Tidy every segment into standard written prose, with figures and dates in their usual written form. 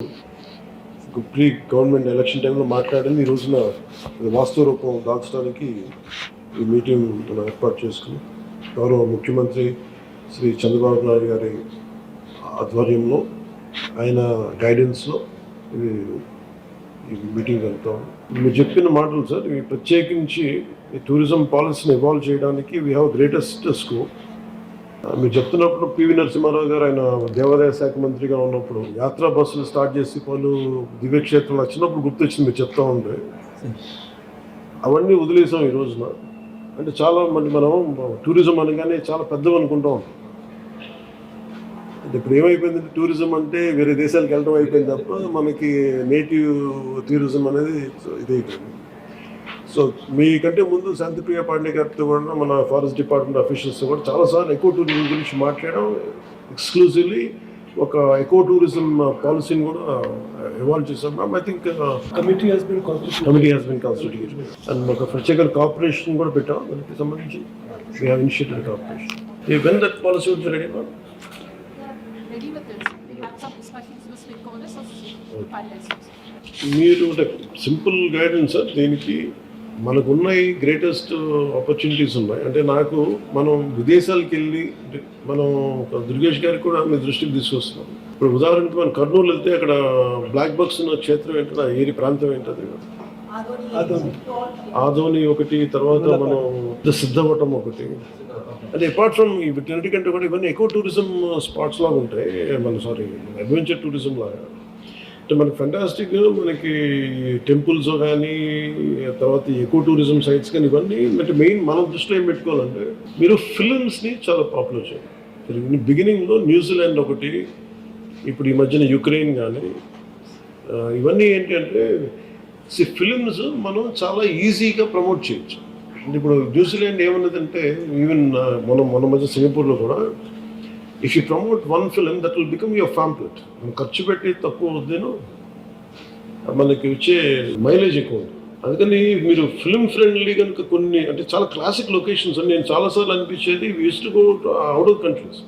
Pre government election టైంలో మాట్లాడింది ఈ రోజున వాస్తవ రూపం దాల్చడానికి ఈ మీటింగ్ మనం ఏర్పాటు చేసుకుని గౌరవ ముఖ్యమంత్రి శ్రీ చంద్రబాబు నాయుడు గారి ఆధ్వర్యంలో ఆయన గైడెన్స్లో ఇది ఈ మీటింగ్ జరుగుతాం. మీరు చెప్పిన మాటలు సార్, ఇవి ప్రత్యేకించి ఈ టూరిజం పాలసీని ఇవాల్వ్ చేయడానికి వీ హ్యావ్ గ్రేటెస్ట్ స్కోప్. మీరు చెప్తున్నప్పుడు పివి నరసింహారావు గారు ఆయన దేవాదాయ శాఖ మంత్రిగా ఉన్నప్పుడు యాత్రా బస్సులు స్టార్ట్ చేసి పలు దివ్యక్షేత్రాలు వచ్చినప్పుడు గుర్తొచ్చింది మీరు చెప్తా ఉంటే. అవన్నీ వదిలేసాం ఈ రోజున. అంటే చాలా మంది మనం టూరిజం అనగానే చాలా పెద్దవి అనుకుంటా ఉంటాం. అంటే ఇప్పుడు ఏమైపోయిందంటే టూరిజం అంటే వేరే దేశాలకు వెళ్ళడం అయిపోయింది తప్ప మనకి నేటివ్ టూరిజం అనేది ఇదైపోయింది. సో మీకంటే ముందు శాంతిప్రియ పాండే గారితో కూడా మన ఫారెస్ట్ డిపార్ట్మెంట్ అఫీషియల్స్తో కూడా చాలాసార్లు ఎకో టూరిజం గురించి మాట్లాడడం, ఎక్స్క్లూజివ్లీ ఒక ఎకో టూరిజం పాలసీని కూడా ఇవాల్వ్ చేసాం. I think committee has been constituted and ఒక ప్రత్యేక కార్పొరేషన్ కూడా పెట్టాం దానికి సంబంధించి. We have initiated corporation. When that policy would be ready for మీరు అంటే సింపుల్ గైడెన్స్ సార్. దీనికి మనకున్న గ్రేటెస్ట్ ఆపర్చునిటీస్ ఉన్నాయి. అంటే మనం విదేశాలకు వెళ్ళి మనం దుర్గేష్ గారికి కూడా మీ దృష్టికి తీసుకొస్తున్నాం. ఇప్పుడు ఉదాహరణకి మనం కర్నూలు వెళ్తే అక్కడ బ్లాక్ బక్స్ ఉన్న క్షేత్రం ఏంటో ఏరి ప్రాంతం ఏంటది ఆదోని ఒకటి, తర్వాత మనం సిద్ధవటం ఒకటి. అంటే అపార్ట్ ఫ్రమ్ వీటన్నిటికంటే కూడా ఇవన్నీ ఎకో టూరిజం స్పాట్స్ లాగా ఉంటాయి. అడ్వెంచర్ టూరిజం లాగా. అంటే మనకి ఫెంటాస్టిక్ మనకి టెంపుల్స్ కానీ తర్వాత ఎకో టూరిజం సైట్స్ కానీ ఇవన్నీ అంటే మెయిన్ మనం దృష్టిలో ఏం పెట్టుకోవాలంటే మీరు ఫిలిమ్స్ని చాలా పాపులర్ చేయాలి. బిగినింగ్లో న్యూజిలాండ్ ఒకటి, ఇప్పుడు ఈ మధ్యన యుక్రెయిన్ కానీ ఇవన్నీ ఏంటి అంటే ఫిలిమ్స్ మనం చాలా ఈజీగా ప్రమోట్ చేయొచ్చు. అంటే ఇప్పుడు న్యూజిలాండ్ ఏమన్నదంటే ఈవెన్ మన మధ్య సింగపూర్లో కూడా if you promote one film that will become your ఫ్యాంప్లెట్. మనం ఖర్చు పెట్టి తక్కువ వద్దేను, మనకి వచ్చే మైలేజ్ ఎక్కువ ఉంది. అందుకని మీరు ఫిలిం ఫ్రెండ్లీ కనుక కొన్ని అంటే చాలా క్లాసిక్ లొకేషన్స్ అని నేను చాలాసార్లు అనిపించేది use to go out of countries.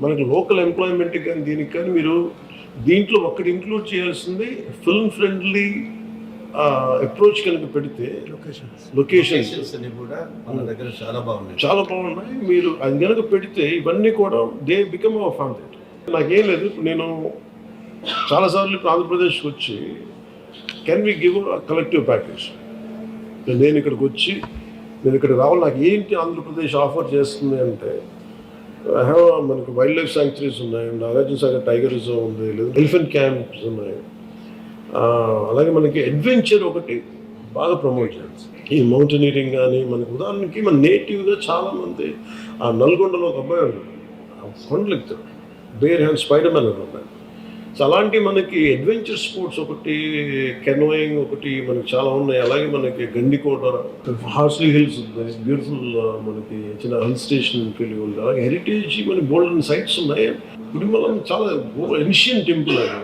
మనకి లోకల్ ఎంప్లాయ్మెంట్కి కానీ దీనికి కానీ మీరు దీంట్లో ఒక్కటి ఇంక్లూడ్ చేయాల్సింది ఫిల్మ్ ఫ్రెండ్లీ అప్రోచ్ కనుక పెడితే లొకేషన్స్ అన్ని కూడా మన దగ్గర చాలా బాగున్నాయి. మీరు అది కనుక పెడితే ఇవన్నీ కూడా దే బికమ్ అవర్ ఫ్యామిలీ. నాకేం లేదు, ఇప్పుడు నేను చాలాసార్లు ఇప్పుడు ఆంధ్రప్రదేశ్కి వచ్చి can we give collective package. నేను ఇక్కడికి వచ్చి నేను ఇక్కడ రావాలి, నాకు ఏంటి ఆంధ్రప్రదేశ్ ఆఫర్ చేస్తుంది అంటే మనకు వైల్డ్ లైఫ్ శాంక్చురీస్ ఉన్నాయి, నాగార్జున సాగర్ టైగర్ రిజర్వ్ ఉంది, లేదు ఎలిఫెంట్ క్యాంప్స్ ఉన్నాయి. అలాగే మనకి అడ్వెంచర్ ఒకటి బాగా ప్రమోట్ చేయాలి. ఈ మౌంటైనీరింగ్ కానీ మనకి ఉదాహరణకి మన నేటివ్గా చాలామంది ఆ నల్గొండలో ఒక అబ్బాయి ఉన్నాడు, కొండలు ఎక్కుతాడు, బేర్ హ్యాండ్ స్పైడర్ మ్యాన్ అని ఉన్నాయి. సో అలాంటి మనకి అడ్వెంచర్ స్పోర్ట్స్ ఒకటి, కెనోయింగ్ ఒకటి మనకి చాలా ఉన్నాయి. అలాగే మనకి గండికోట, హార్స్లీ హిల్స్ ఉన్నాయి, బ్యూటిఫుల్ మనకి చిన్న హిల్ స్టేషన్ ఫీల్ ఉంది. అలాగే హెరిటేజ్ మనకి గోల్డెన్ సైట్స్ ఉన్నాయి. గుడిమలం చాలా ఏన్షియన్ టెంపుల్ అది.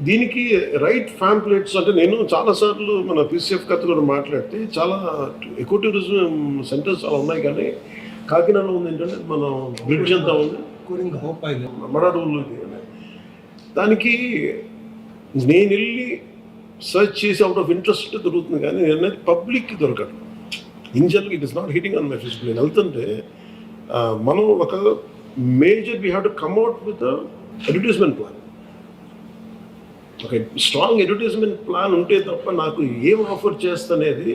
దీనికి రైట్ ఫ్యాంప్లెట్స్ అంటే నేను చాలాసార్లు మన పీసీఎఫ్ కథ కూడా మాట్లాడితే చాలా ఎకో టూరిజం సెంటర్స్ చాలా ఉన్నాయి. కానీ కాకినాడలో ఉంది ఏంటంటే మనం బ్రిడ్జ్ అంతా ఉంది, మడాడూరులో. దానికి నేను వెళ్ళి సర్చ్ చేసి అవుట్ ఆఫ్ ఇంట్రెస్ట్ దొరుకుతుంది, కానీ నేను అనేది పబ్లిక్కి దొరకదు. In general it is not hitting on my face. నేను వెళ్తుంటే మనం ఒక major we have to come at with advertisement plan. ఒక స్ట్రాంగ్ అడ్వర్టైజ్మెంట్ ప్లాన్ ఉంటే తప్ప నాకు ఏం ఆఫర్ చేస్తనేది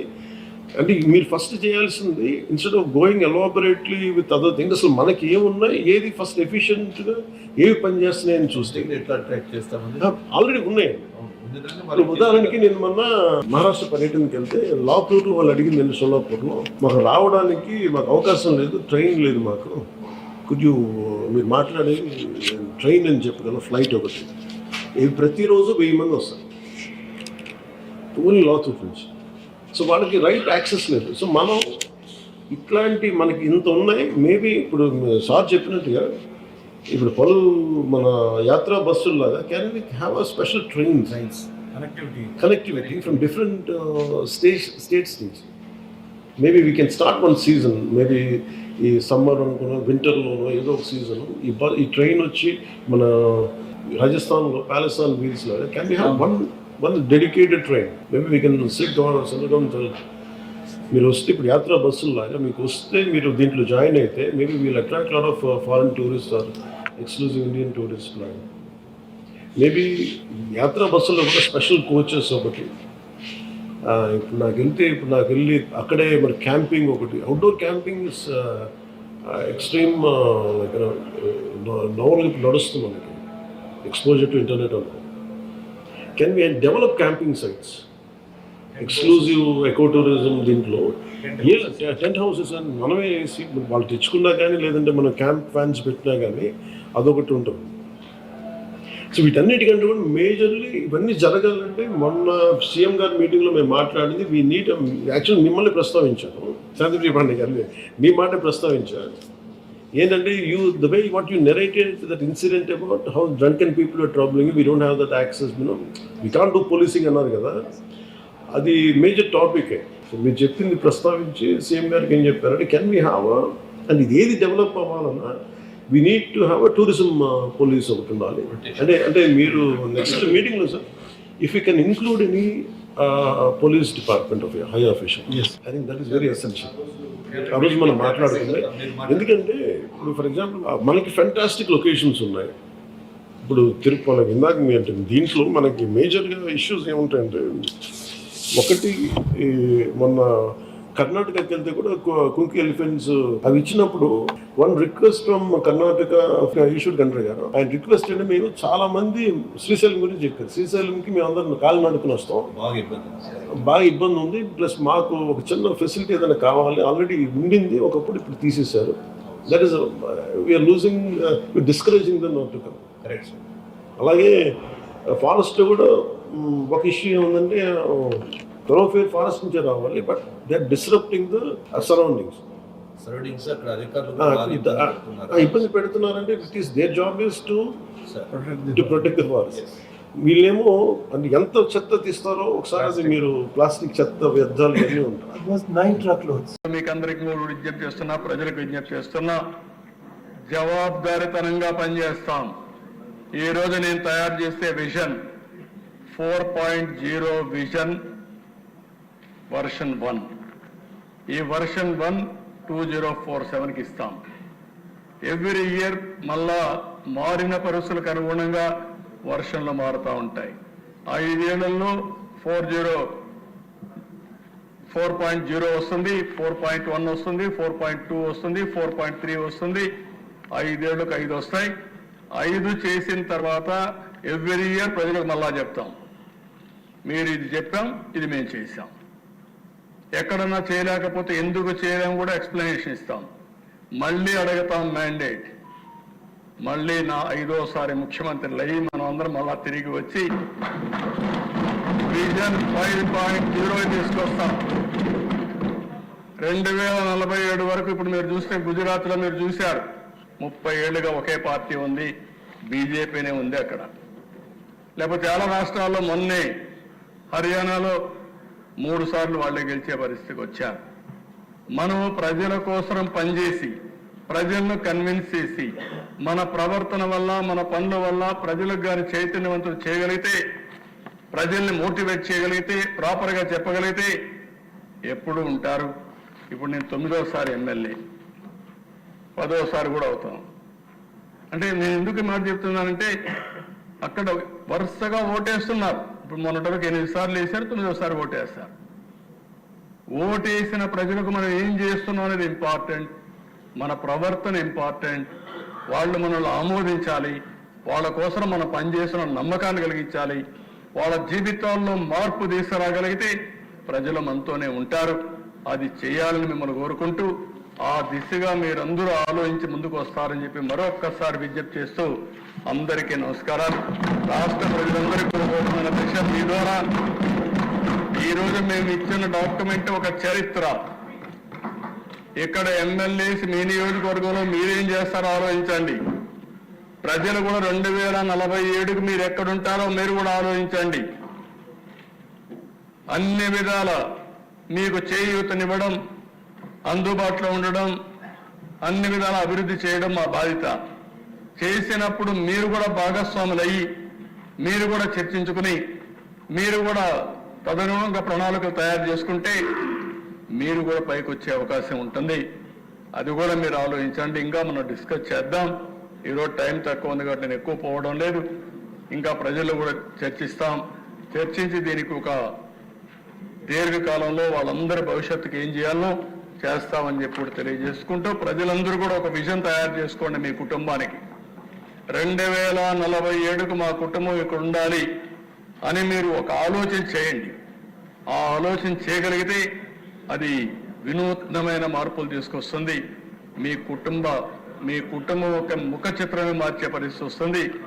అంటే మీరు ఫస్ట్ చేయాల్సింది instead of going elaborately with other things, అసలు మనకి ఏమున్నాయి, ఏది ఫస్ట్ ఎఫిషియెంట్గా ఏవి పనిచేస్తున్నాయని చూస్తే ఎట్లా ట్రాక్ చేస్తామని ఆల్రెడీ ఉన్నాయండి. ఉదాహరణకి నేను మొన్న మహారాష్ట్ర పర్యటనకి వెళ్తే లాతూర్ వాళ్ళు అడిగింది నేను సోలాపూర్లో, మాకు రావడానికి మాకు అవకాశం లేదు, ట్రైన్ లేదు మాకు, కొద్దిగా మీరు మాట్లాడేది ట్రైన్ అని చెప్పగలను, ఫ్లైట్ ఒకటి. ఇది ప్రతిరోజు 1000 మంది వస్తారు ఓన్లీ లాతూర్ నుంచి. సో వాళ్ళకి రైట్ యాక్సెస్ లేదు. సో మనం ఇట్లాంటి మనకి ఇంత ఉన్నాయి. మేబీ ఇప్పుడు సార్ చెప్పినట్టుగా ఇప్పుడు మన యాత్రా బస్సుల్లాగా can we have a special train science connectivity from different states నుంచి. Maybe we can start one season, maybe ఈ సమ్మర్ అనుకున్న వింటర్లోనో ఏదో ఒక సీజన్ ఈ ట్రైన్ వచ్చి మన రాజస్థాన్లో ప్యాలెస్తాన్ వీల్స్లో can be have one dedicated train. Maybe we can sit సందర్భం మీరు వస్తే ఇప్పుడు యాత్రా బస్సుల్లాగా మీకు వస్తే మీరు దీంట్లో జాయిన్ అయితే maybe we'll attract lot of foreign tourist or exclusive Indian tourist లాగా. మేబీ యాత్రా బస్సుల్లో కూడా స్పెషల్ కోచెస్ ఒకటి. ఇప్పుడు నాకు వెళ్ళి అక్కడే మరి క్యాంపింగ్ ఒకటి, outdoor camping is extreme novel నడుస్తుంది మనకి, ఎక్స్పోజర్ టు ఇంటర్నెట్ అన్న. Can we develop camping sites, exclusive eco tourism దీంట్లో టెంట్ హౌసెస్ అని మనమే వేసి వాళ్ళు తెచ్చుకున్నా కానీ లేదంటే మనం క్యాంప్ ఫ్యాన్స్ పెట్టినా కానీ అదొకటి ఉంటుంది. సో వీటన్నిటికంటే కూడా మేజర్లీ ఇవన్నీ జరగాలంటే మొన్న సీఎం గారి మీటింగ్లో మేము మాట్లాడింది వీ నీడ్, యాక్చువల్లీ మిమ్మల్ని ప్రస్తావించాను, శాంతిప్రియ పాండే గారిని మీ మాట ప్రస్తావించాను. ఏంటంటే the way what you narrated that incident about how drunken people are troubling, we don't have that access, we can't do policing అన్నారు కదా, అది మేజర్ టాపికే. సో మీరు చెప్పింది ప్రస్తావించి సీఎం గారికి ఏం చెప్పారంటే కెన్ వీ హ్యావ్ అండ్ ఇది ఏది డెవలప్ అవ్వాలన్నా we need to have a tourism police ఒకటి ఉండాలి. అంటే మీరు నెక్స్ట్ మీటింగ్లో sir if you can include any police department of high official, I think that is very essential. ఆ రోజు మనం మాట్లాడుతుంది ఎందుకంటే ఇప్పుడు ఫర్ ఎగ్జాంపుల్ మనకి ఫెంటాస్టిక్ లొకేషన్స్ ఉన్నాయి. ఇప్పుడు తిరుపతి ఇందాక మీ అంటే దీంట్లో మనకి మేజర్గా ఇష్యూస్ ఏముంటాయంటే ఒకటి మొన్న కర్ణాటకకి వెళ్తే కూడా కుంకి ఎలిఫెంట్స్ అవి ఇచ్చినప్పుడు one request from Karnataka Eshwar Khandre garu, ఆయన రిక్వెస్ట్ అంటే మేము చాలా మంది శ్రీశైలం గురించి చెప్పారు. శ్రీశైలంకి మేము అందరం కాలు నడుపుని వస్తాం, బాగా ఇబ్బంది ఉంది, ప్లస్ మాకు ఒక చిన్న ఫెసిలిటీ ఏదైనా కావాలి, ఆల్రెడీ ఉండింది ఒకప్పుడు, ఇప్పుడు తీసేశారు. That is we are losing, discouraging the not to come. అలాగే ఫారెస్ట్ కూడా ఒక ఇష్యూ ఏముందంటే థరోఫేర్ ఫారెస్ట్ నుంచే రావాలి, but they are disrupting the surroundings. ఇబ్బంది పెడుతున్నారంటే it is their job is to protect the forest. వీళ్ళేమో అంటే ఎంత చెత్త తీస్తారో ఒకసారి అది మీరు ప్లాస్టిక్ చెత్త వ్యర్థాలు ఇవన్నీ ఉంటాయి. మీకు అందరికీ విజ్ఞప్తి చేస్తున్నా, ప్రజలకు విజ్ఞప్తి చేస్తున్నా, జవాబుదారీతనంగా పనిచేస్తాం. ఈ రోజు నేను తయారు చేసే విజన్ 4.0 విజన్ వర్షన్ 1. ఈ వర్షన్ 1 2047కి ఇస్తాం. ఎవ్రీ ఇయర్ మళ్ళా మారిన పరిస్థితులకు అనుగుణంగా వర్షన్లు మారుతూ ఉంటాయి. 5 ఏళ్లలో 4.0 వస్తుంది, 4.1 వస్తుంది, 4.2 వస్తుంది, 4.3 వస్తుంది, 5 ఏళ్ళకు 5 వస్తాయి. 5 చేసిన తర్వాత ఎవ్రీ ఇయర్ ప్రజలకు మళ్ళా చెప్తాం, మీరు ఇది చెప్పాం, ఇది మేము చేశాం. ఎక్కడన్నా చేయలేకపోతే ఎందుకు చేయలేము కూడా ఎక్స్ప్లెనేషన్ ఇస్తాం. మళ్ళీ అడుగుతాం మ్యాండేట్, మళ్ళీ నా 5వసారి ముఖ్యమంత్రులు అయ్యి మనం అందరం మళ్ళా తిరిగి వచ్చి విజన్ 5.0 తీసుకొస్తాం. 2047 వరకు ఇప్పుడు మీరు చూస్తే గుజరాత్లో మీరు చూశారు, 30 ఏళ్లుగా ఒకే పార్టీ ఉంది, బీజేపీనే ఉంది అక్కడ. లేకపోతే చాలా రాష్ట్రాల్లో మొన్నే హర్యానాలో 3 సార్లు వాళ్ళే గెలిచే పరిస్థితికి వచ్చారు. మనం ప్రజల కోసం పనిచేసి ప్రజలను కన్విన్స్ చేసి మన ప్రవర్తన వల్ల మన పనుల వల్ల ప్రజలకు గాని చైతన్యవంతులు చేయగలిగితే, ప్రజల్ని మోటివేట్ చేయగలిగితే, ప్రాపర్గా చెప్పగలిగితే ఎప్పుడు ఉంటారు. ఇప్పుడు నేను 9వసారి ఎమ్మెల్యే, 10వసారి కూడా అవుతాం. అంటే నేను ఎందుకు మాట చెప్తున్నానంటే అక్కడ వరుసగా ఓటేస్తున్నారు. ఇప్పుడు మొన్నటి వరకు 8 సార్లు వేశారు, 9వసారి ఓటేస్తారు. ఓటేసిన ప్రజలకు మనం ఏం చేస్తున్నాం అనేది ఇంపార్టెంట్, మన ప్రవర్తన ఇంపార్టెంట్. వాళ్ళు మనల్ని ఆమోదించాలి, వాళ్ళ కోసం మనం పనిచేసిన నమ్మకాన్ని కలిగించాలి. వాళ్ళ జీవితాల్లో మార్పు తీసుకురాగలిగితే ప్రజలు మనతోనే ఉంటారు. అది చేయాలని మిమ్మల్ని కోరుకుంటూ ఆ దిశగా మీరందరూ ఆలోచించి ముందుకు వస్తారని చెప్పి మరొక్కసారి విజ్ఞప్తి చేస్తూ అందరికీ నమస్కారాలు. రాష్ట్ర ప్రజలందరికీ కోరుకుంటున్న దిశ మీ ద్వారా ఈరోజు మేము ఇచ్చిన డాక్యుమెంట్ ఒక చరిత్ర. ఇక్కడ ఎమ్మెల్యేస్ మీ నియోజకవర్గంలో మీరేం చేస్తారో ఆలోచించండి. ప్రజలు కూడా 2047కి మీరు ఎక్కడుంటారో మీరు కూడా ఆలోచించండి. అన్ని విధాల మీకు చేయూతనివ్వడం, అందుబాటులో ఉండడం, అన్ని విధాల అభివృద్ధి చేయడం మా బాధ్యత. చేసినప్పుడు మీరు కూడా భాగస్వాములయ్యి మీరు కూడా చర్చించుకుని మీరు కూడా తదనుగుణంగా ప్రణాళికలు తయారు చేసుకుంటే మీరు కూడా పైకి వచ్చే అవకాశం ఉంటుంది. అది కూడా మీరు ఆలోచించండి. ఇంకా మనం డిస్కస్ చేద్దాం. ఈరోజు టైం తక్కువ ఉంది కాబట్టి నేను ఎక్కువ పోవడం లేదు. ఇంకా ప్రజలు కూడా చర్చిస్తాం. చర్చించి దీనికి ఒక దీర్ఘకాలంలో వాళ్ళందరి భవిష్యత్తుకి ఏం చేయాలో చేస్తామని చెప్పి కూడా తెలియజేసుకుంటూ ప్రజలందరూ కూడా ఒక విజన్ తయారు చేసుకోండి. మీ కుటుంబానికి 2047కు మా కుటుంబం ఇక్కడ ఉండాలి అని మీరు ఒక ఆలోచన చేయండి. ఆ ఆలోచన చేయగలిగితే అది వినూత్నమైన మార్పులు తీసుకొస్తుంది. మీ కుటుంబం యొక్క ముఖ చిత్రమే మార్చే పరిస్థితి వస్తుంది.